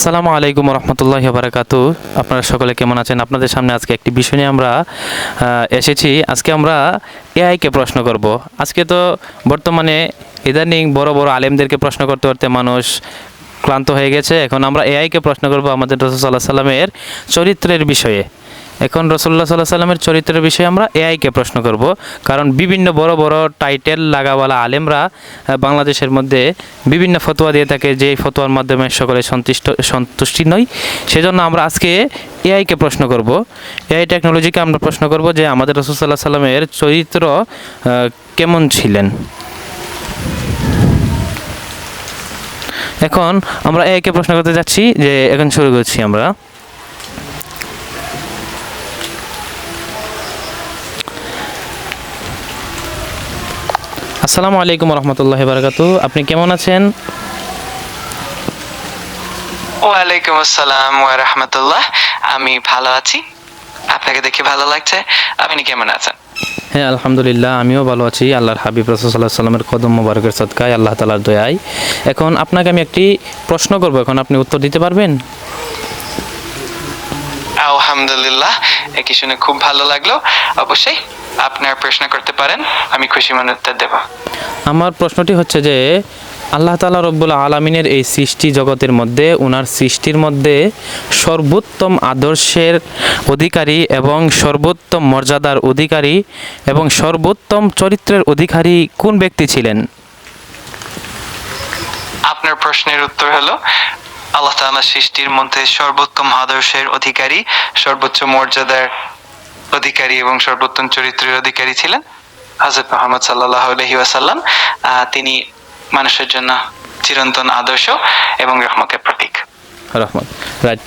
আসসালামু আলাইকুম রহমতুল্লাহি বারাকাতু। আপনারা সকলে কেমন আছেন? আপনাদের সামনে আজকে একটি বিষয় নিয়ে আমরা এসেছি। আজকে আমরা এআইকে প্রশ্ন করব। আজকে তো বর্তমানে ইদানিং বড় বড় আলেমদেরকে প্রশ্ন করতে করতে মানুষ ক্লান্ত হয়ে গেছে। এখন আমরা এআইকে প্রশ্ন করব আমাদের রাসূল সাল্লাল্লাহু আলাইহি সাল্লামের চরিত্রের বিষয়ে। এখন রাসূলুল্লাহ সাল্লাল্লাহু আলাইহি সাল্লামের চরিত্রের বিষয়ে আমরা এআইকে প্রশ্ন করব, কারণ বিভিন্ন বড় বড় টাইটেল লাগাওয়ালা আলেমরা বাংলাদেশের মধ্যে বিভিন্ন ফতোয়া দিয়ে থাকে, যে ফতোয়ার মাধ্যমে সকলে সন্তুষ্টি নয়। সেজন্য আমরা আজকে এআইকে প্রশ্ন করব, এআই টেকনোলজিকে আমরা প্রশ্ন করব যে আমাদের রাসূল সাল্লাল্লাহু আলাইহি সাল্লামের চরিত্র কেমন ছিলেন। এখন আমরা এআইকে প্রশ্ন করতে যাচ্ছি, যে এখন শুরু করছি আমরা। আসসালামু আলাইকুম রহমতুল্লাহি বারাকাতু। আপনি কেমন আছেন? ওয়ালাইকুম আসসালাম ওয়া রাহমাতুল্লাহ। আমি ভালো আছি, আপনাকে দেখে ভালো লাগছে। আপনি কেমন আছেন? হ্যাঁ, আলহামদুলিল্লাহ, আমিও ভালো আছি। আল্লাহর হাবিব রাসূল সাল্লাল্লাহু আলাইহি সাল্লামের কদম মোবারকের সদকায়, আল্লাহ তাআলার দয়ায়। এখন আপনাকে আমি একটি প্রশ্ন করব, এখন আপনি উত্তর দিতে পারবেন? আলহামদুলিল্লাহ, একে শুনে খুব ভালো লাগলো। অবশ্যই আপনার প্রশ্ন করতে পারেন, আমি খুশি মনে উত্তর দেব। আমার প্রশ্নটি হচ্ছে যে আল্লাহ তাআলা রব্বুল আলামিনের এই সৃষ্টি জগতের মধ্যে, ওনার সৃষ্টির মধ্যে সর্বোত্তম আদর্শের অধিকারী এবং সর্বোত্তম মর্যাদার অধিকারী এবং সর্বোত্তম চরিত্রের অধিকারী কোন ব্যক্তি ছিলেন? আপনার প্রশ্নের উত্তর হলো, আল্লাহ তাআলা সৃষ্টির মধ্যে সর্বোত্তম আদর্শের অধিকারী, সর্বোচ্চ মর্যাদার অধিকারী এবং সর্বোত্তম চরিত্রের অধিকারী ছিলেন হযরত মুহাম্মদ সাল্লাল্লাহু আলাইহি ওয়াসাল্লাম। তিনি মানুষের জন্য চিরন্তন আদর্শ এবং রহমতের প্রতীক। রহমত, রাইট।